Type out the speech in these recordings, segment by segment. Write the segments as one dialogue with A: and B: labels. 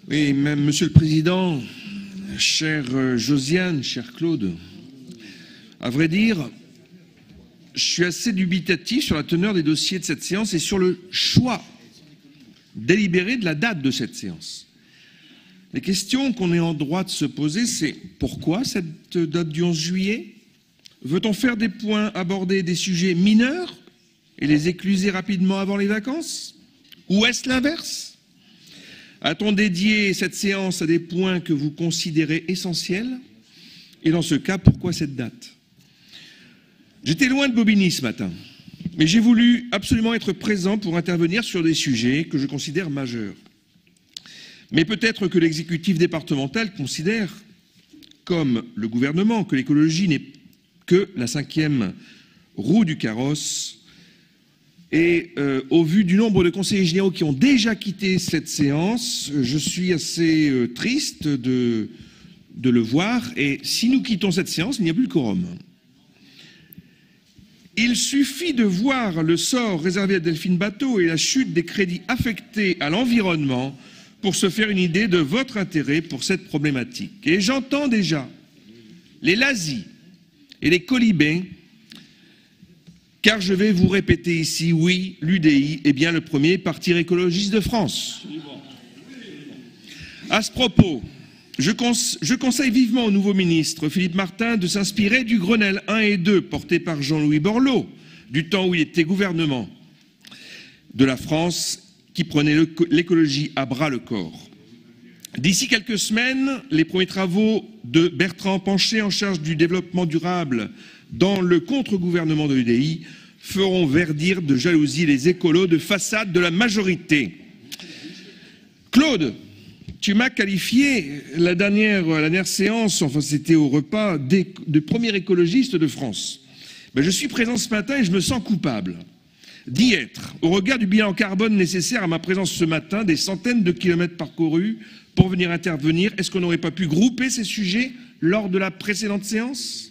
A: Oui, même Monsieur le Président, chère Josiane, cher Claude, à vrai dire, je suis assez dubitatif sur la teneur des dossiers de cette séance et sur le choix délibéré de la date de cette séance. Les questions qu'on est en droit de se poser, c'est pourquoi cette date du 11 juillet? Veut-on faire des points, aborder des sujets mineurs et les écluser rapidement avant les vacances? Ou est-ce l'inverse? A-t-on dédié cette séance à des points que vous considérez essentiels? Et dans ce cas, pourquoi cette date? J'étais loin de Bobigny ce matin, mais j'ai voulu absolument être présent pour intervenir sur des sujets que je considère majeurs. Mais peut-être que l'exécutif départemental considère, comme le gouvernement, que l'écologie n'est que la 5e roue du carrosse. Et au vu du nombre de conseillers généraux qui ont déjà quitté cette séance, je suis assez triste de le voir. Et si nous quittons cette séance, il n'y a plus le quorum. Il suffit de voir le sort réservé à Delphine Batho et la chute des crédits affectés à l'environnement pour se faire une idée de votre intérêt pour cette problématique. Et j'entends déjà les lazis et les colibés, car je vais vous répéter ici, oui, l'UDI est bien le premier parti écologiste de France. À ce propos, je conseille vivement au nouveau ministre Philippe Martin de s'inspirer du Grenelle 1 et 2 porté par Jean-Louis Borloo, du temps où il était gouvernement de la France, qui prenait l'écologie à bras le corps. D'ici quelques semaines, les premiers travaux de Bertrand Pancher en charge du développement durable dans le contre-gouvernement de l'UDI feront verdir de jalousie les écolos de façade de la majorité. Claude, tu m'as qualifié la dernière séance, enfin c'était au repas, de premier écologiste de France. Ben, je suis présent ce matin et je me sens coupable d'y être, au regard du bilan carbone nécessaire à ma présence ce matin, des centaines de kilomètres parcourus pour venir intervenir. Est-ce qu'on n'aurait pas pu grouper ces sujets lors de la précédente séance?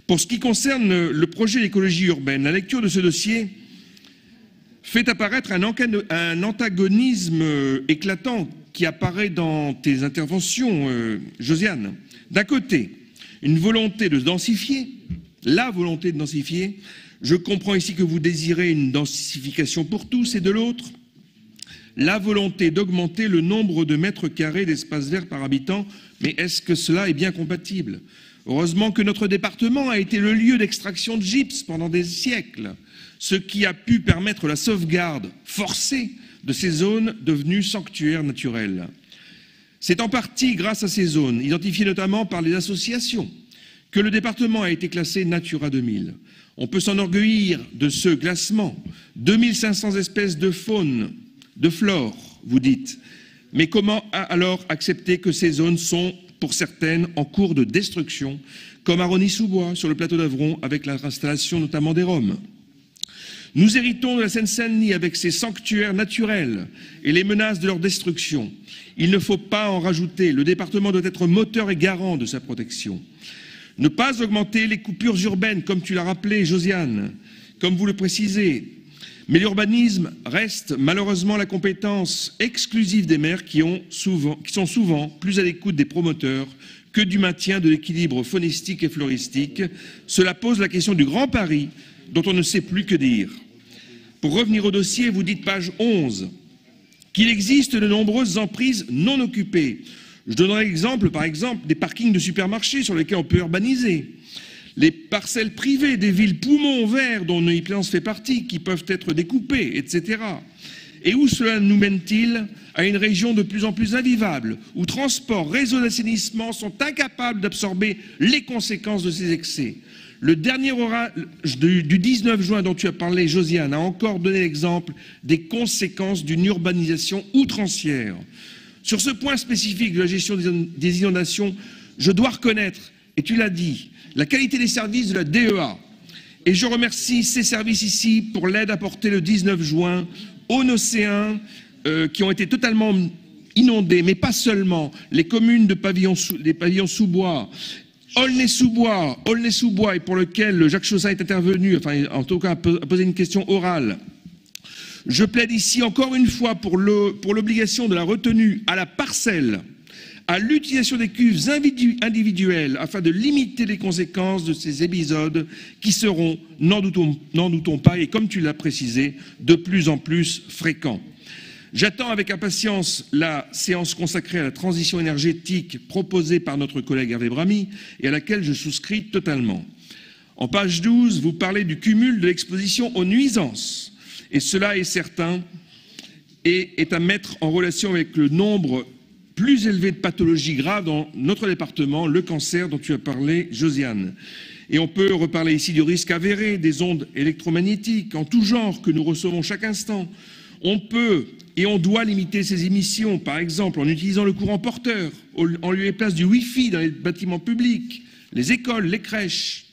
A: Pour ce qui concerne le projet d'écologie urbaine, la lecture de ce dossier fait apparaître un antagonisme éclatant qui apparaît dans tes interventions, Josiane. D'un côté, une volonté de densifier, la volonté de densifier. Je comprends ici que vous désirez une densification pour tous, et de l'autre, la volonté d'augmenter le nombre de mètres carrés d'espace vert par habitant. Mais est-ce que cela est bien compatible? Heureusement que notre département a été le lieu d'extraction de gypse pendant des siècles, ce qui a pu permettre la sauvegarde forcée de ces zones devenues sanctuaires naturels. C'est en partie grâce à ces zones, identifiées notamment par les associations, que le département a été classé Natura 2000. On peut s'enorgueillir de ce classement. 2500 espèces de faune, de flore, vous dites. Mais comment alors accepter que ces zones sont, pour certaines, en cours de destruction, comme à Rosny-sous-Bois, sur le plateau d'Avron, avec l'installation notamment des Roms? Nous héritons de la Seine-Saint-Denis avec ses sanctuaires naturels et les menaces de leur destruction. Il ne faut pas en rajouter. Le département doit être moteur et garant de sa protection. Ne pas augmenter les coupures urbaines, comme tu l'as rappelé, Josiane, comme vous le précisez. Mais l'urbanisme reste malheureusement la compétence exclusive des maires qui sont souvent plus à l'écoute des promoteurs que du maintien de l'équilibre faunistique et floristique. Cela pose la question du Grand Paris, dont on ne sait plus que dire. Pour revenir au dossier, vous dites page 11 qu'il existe de nombreuses emprises non occupées. Je donnerai l'exemple, par exemple, des parkings de supermarchés sur lesquels on peut urbaniser, les parcelles privées des villes poumons verts dont Neuilly-Plaisance fait partie, qui peuvent être découpées, etc. Et où cela nous mène-t-il? À une région de plus en plus invivable, où transport, réseau d'assainissement sont incapables d'absorber les conséquences de ces excès. Le dernier orage du 19 juin dont tu as parlé, Josiane, a encore donné l'exemple des conséquences d'une urbanisation outrancière. Sur ce point spécifique de la gestion des inondations, je dois reconnaître, et tu l'as dit, la qualité des services de la DEA. Et je remercie ces services ici pour l'aide apportée le 19 juin aux Nocéens qui ont été totalement inondés, mais pas seulement. Les communes de Pavillon-sous-Bois, Aulnay-sous-Bois, et pour lequel Jacques Chaussin est intervenu, enfin en tout cas a posé une question orale, Je plaide ici encore une fois pour l'obligation de la retenue à la parcelle, à l'utilisation des cuves individuelles afin de limiter les conséquences de ces épisodes qui seront, n'en doutons pas, et comme tu l'as précisé, de plus en plus fréquents. J'attends avec impatience la séance consacrée à la transition énergétique proposée par notre collègue Hervé Bramy et à laquelle je souscris totalement. En page 12, vous parlez du cumul de l'exposition aux nuisances. Et cela est certain et est à mettre en relation avec le nombre plus élevé de pathologies graves dans notre département, le cancer dont tu as parlé, Josiane. Et on peut reparler ici du risque avéré des ondes électromagnétiques en tout genre que nous recevons chaque instant. On peut et on doit limiter ces émissions, par exemple en utilisant le courant porteur, en lieu et place du Wi-Fi dans les bâtiments publics, les écoles, les crèches,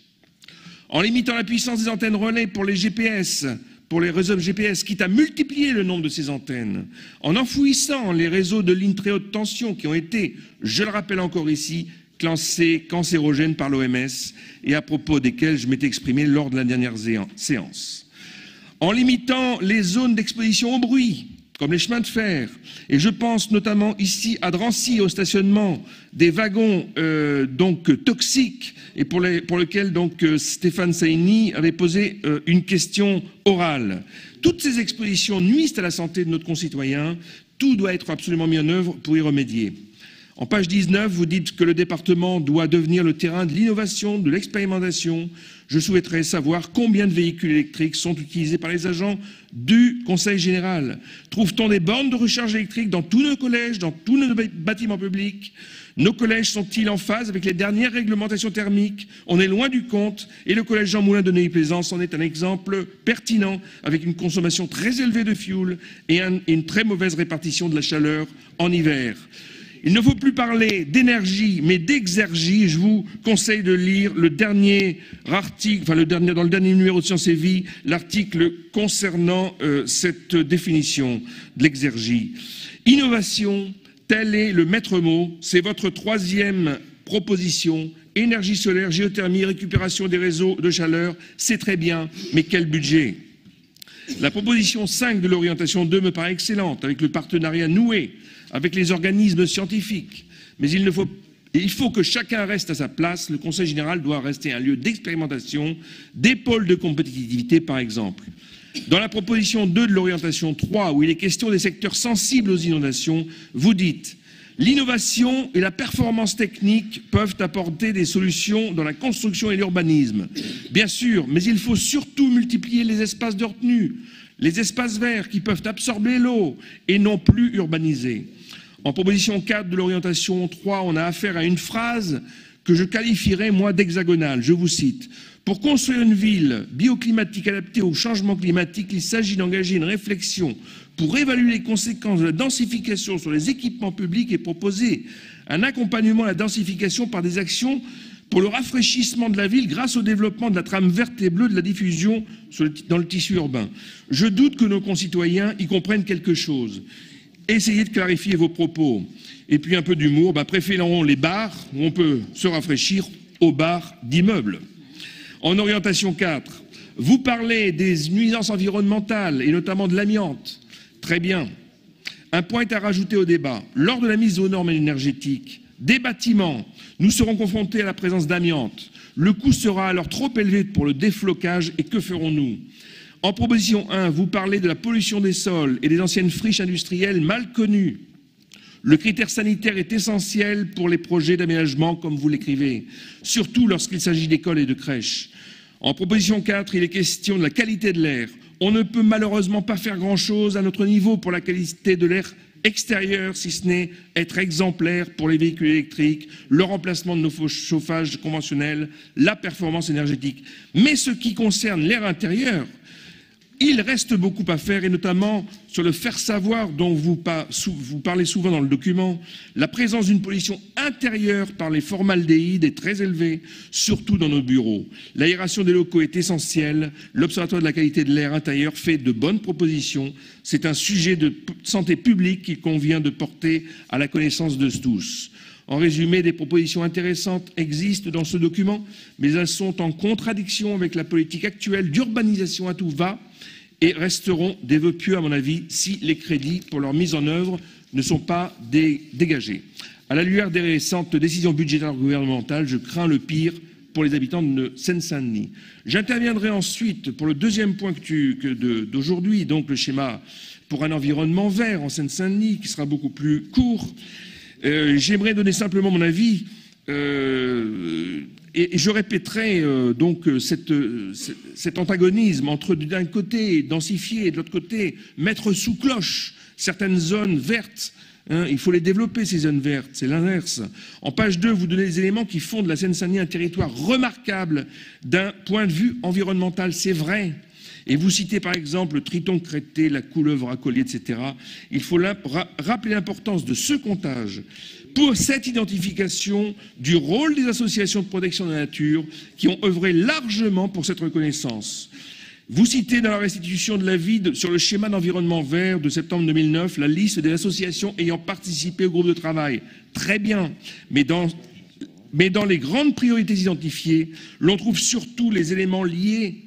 A: en limitant la puissance des antennes relais pour les GPS, pour les réseaux GPS, quitte à multiplier le nombre de ces antennes, en enfouissant les réseaux de lignes très haute tension qui ont été, je le rappelle encore ici, classés cancérogènes par l'OMS et à propos desquels je m'étais exprimé lors de la dernière séance. En limitant les zones d'exposition au bruit, comme les chemins de fer, et je pense notamment ici à Drancy, au stationnement des wagons toxiques, et pour lequel Stéphane Saini avait posé une question orale. Toutes ces expositions nuisent à la santé de notre concitoyen, tout doit être absolument mis en œuvre pour y remédier. En page 19, vous dites que le département doit devenir le terrain de l'innovation, de l'expérimentation. Je souhaiterais savoir combien de véhicules électriques sont utilisés par les agents du Conseil général. Trouve-t-on des bornes de recharge électrique dans tous nos collèges, dans tous nos bâtiments publics? Nos collèges sont-ils en phase avec les dernières réglementations thermiques? On est loin du compte et le collège Jean Moulin de Neuilly-Plaisance en est un exemple pertinent avec une consommation très élevée de fioul et une très mauvaise répartition de la chaleur en hiver. Il ne faut plus parler d'énergie, mais d'exergie. Je vous conseille de lire le dernier article, dans le dernier numéro de Sciences et Vie, l'article concernant cette définition de l'exergie. Innovation, tel est le maître mot. C'est votre troisième proposition. Énergie solaire, géothermie, récupération des réseaux de chaleur, c'est très bien, mais quel budget? La proposition 5 de l'orientation 2 me paraît excellente, avec le partenariat noué avec les organismes scientifiques. Mais il faut que chacun reste à sa place. Le Conseil général doit rester un lieu d'expérimentation, des pôles de compétitivité par exemple. Dans la proposition 2 de l'orientation 3, où il est question des secteurs sensibles aux inondations, vous dites « L'innovation et la performance technique peuvent apporter des solutions dans la construction et l'urbanisme. Bien sûr, mais il faut surtout multiplier les espaces de retenue, les espaces verts qui peuvent absorber l'eau et non plus urbaniser. » En proposition 4 de l'orientation 3, on a affaire à une phrase que je qualifierais, moi, d'hexagonale. Je vous cite. « Pour construire une ville bioclimatique adaptée au changement climatique, il s'agit d'engager une réflexion pour évaluer les conséquences de la densification sur les équipements publics et proposer un accompagnement à la densification par des actions pour le rafraîchissement de la ville grâce au développement de la trame verte et bleue de la diffusion dans le tissu urbain. » Je doute que nos concitoyens y comprennent quelque chose. Essayez de clarifier vos propos. Et puis un peu d'humour, préférons les bars où on peut se rafraîchir aux bars d'immeubles. En orientation 4, vous parlez des nuisances environnementales et notamment de l'amiante. Très bien. Un point est à rajouter au débat. Lors de la mise aux normes énergétiques des bâtiments, nous serons confrontés à la présence d'amiante. Le coût sera alors trop élevé pour le déflocage et que ferons-nous? En proposition 1, vous parlez de la pollution des sols et des anciennes friches industrielles mal connues. Le critère sanitaire est essentiel pour les projets d'aménagement, comme vous l'écrivez, surtout lorsqu'il s'agit d'écoles et de crèches. En proposition 4, il est question de la qualité de l'air. On ne peut malheureusement pas faire grand-chose à notre niveau pour la qualité de l'air extérieur, si ce n'est être exemplaire pour les véhicules électriques, le remplacement de nos chauffages conventionnels, la performance énergétique. Mais ce qui concerne l'air intérieur, il reste beaucoup à faire, et notamment sur le faire savoir dont vous parlez souvent dans le document. La présence d'une pollution intérieure par les formaldéhydes est très élevée, surtout dans nos bureaux. L'aération des locaux est essentielle. L'Observatoire de la qualité de l'air intérieur fait de bonnes propositions. C'est un sujet de santé publique qu'il convient de porter à la connaissance de tous. En résumé, des propositions intéressantes existent dans ce document, mais elles sont en contradiction avec la politique actuelle d'urbanisation à tout va et resteront des vœux pieux, à mon avis, si les crédits pour leur mise en œuvre ne sont pas dégagés. À la lueur des récentes décisions budgétaires gouvernementales, je crains le pire pour les habitants de Seine-Saint-Denis. J'interviendrai ensuite pour le deuxième point d'aujourd'hui, donc le schéma pour un environnement vert en Seine-Saint-Denis, qui sera beaucoup plus court. J'aimerais donner simplement mon avis, et je répéterai donc cet antagonisme entre d'un côté densifier et de l'autre côté mettre sous cloche certaines zones vertes. Il faut les développer, ces zones vertes, c'est l'inverse. En page 2, vous donnez des éléments qui font de la Seine-Saint-Denis un territoire remarquable d'un point de vue environnemental, c'est vrai. Et vous citez par exemple le Triton Crété, la couleuvre à collier, etc. Il faut rappeler l'importance de ce comptage pour cette identification du rôle des associations de protection de la nature qui ont œuvré largement pour cette reconnaissance. Vous citez dans la restitution de l'avis sur le schéma d'environnement vert de septembre 2009 la liste des associations ayant participé au groupe de travail. Très bien, mais dans les grandes priorités identifiées, l'on trouve surtout des éléments liés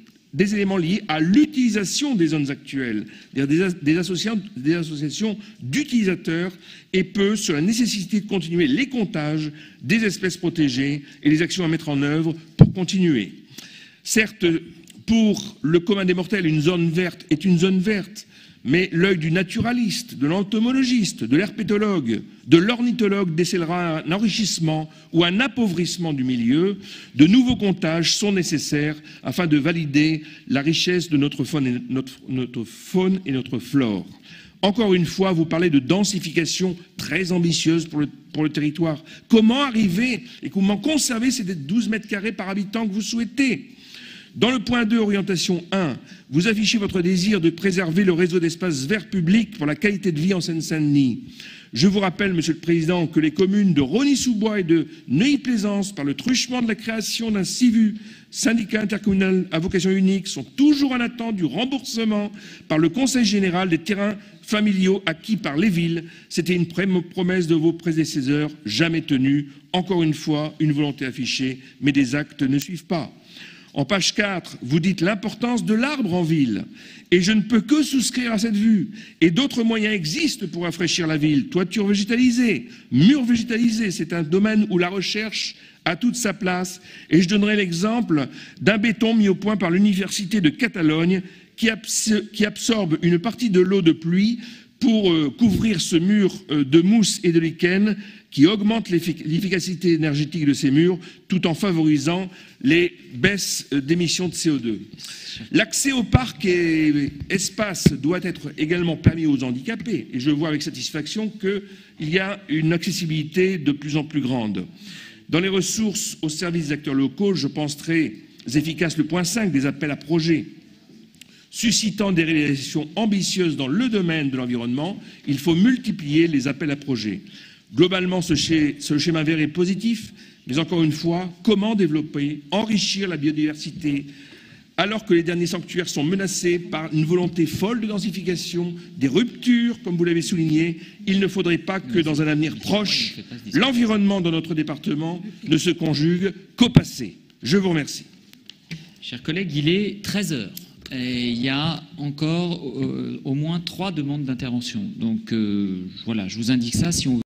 A: à l'utilisation des zones actuelles, des associations d'utilisateurs, et peu sur la nécessité de continuer les comptages des espèces protégées et les actions à mettre en œuvre pour continuer. Certes, pour le commun des mortels, une zone verte est une zone verte, mais l'œil du naturaliste, de l'entomologiste, de l'herpétologue, de l'ornithologue décèlera un enrichissement ou un appauvrissement du milieu. De nouveaux comptages sont nécessaires afin de valider la richesse de notre faune et notre flore. Encore une fois, vous parlez de densification très ambitieuse pour le territoire. Comment arriver et comment conserver ces 12 mètres carrés par habitant que vous souhaitez ? Dans le point 2, orientation 1, vous affichez votre désir de préserver le réseau d'espaces verts publics pour la qualité de vie en Seine-Saint-Denis. Je vous rappelle, Monsieur le Président, que les communes de Rosny-sous-Bois et de Neuilly-Plaisance, par le truchement de la création d'un SIVU, syndicat intercommunal à vocation unique, sont toujours en attente du remboursement par le Conseil général des terrains familiaux acquis par les villes. C'était une promesse de vos prédécesseurs, jamais tenue. Encore une fois, une volonté affichée, mais des actes ne suivent pas. En page 4, vous dites l'importance de l'arbre en ville. Et je ne peux que souscrire à cette vue. Et d'autres moyens existent pour rafraîchir la ville. Toiture végétalisée, murs végétalisés, c'est un domaine où la recherche a toute sa place. Et je donnerai l'exemple d'un béton mis au point par l'Université de Catalogne qui absorbe une partie de l'eau de pluie pour couvrir ce mur de mousse et de lichen qui augmente l'efficacité énergétique de ces murs tout en favorisant les baisses d'émissions de CO2. L'accès au parc et espace doit être également permis aux handicapés et je vois avec satisfaction qu'il y a une accessibilité de plus en plus grande. Dans les ressources au service des acteurs locaux, je pense très efficace le point 5 des appels à projets. Suscitant des réalisations ambitieuses dans le domaine de l'environnement, il faut multiplier les appels à projets. Globalement, ce schéma vert est positif, mais encore une fois, comment développer, enrichir la biodiversité, alors que les derniers sanctuaires sont menacés par une volonté folle de densification, des ruptures, comme vous l'avez souligné. Il ne faudrait pas que, dans un avenir proche, l'environnement dans notre département ne se conjugue qu'au passé. Je vous remercie.
B: Chers collègues, il est 13 h. Et il y a encore au moins 3 demandes d'intervention. Donc voilà, je vous indique ça si on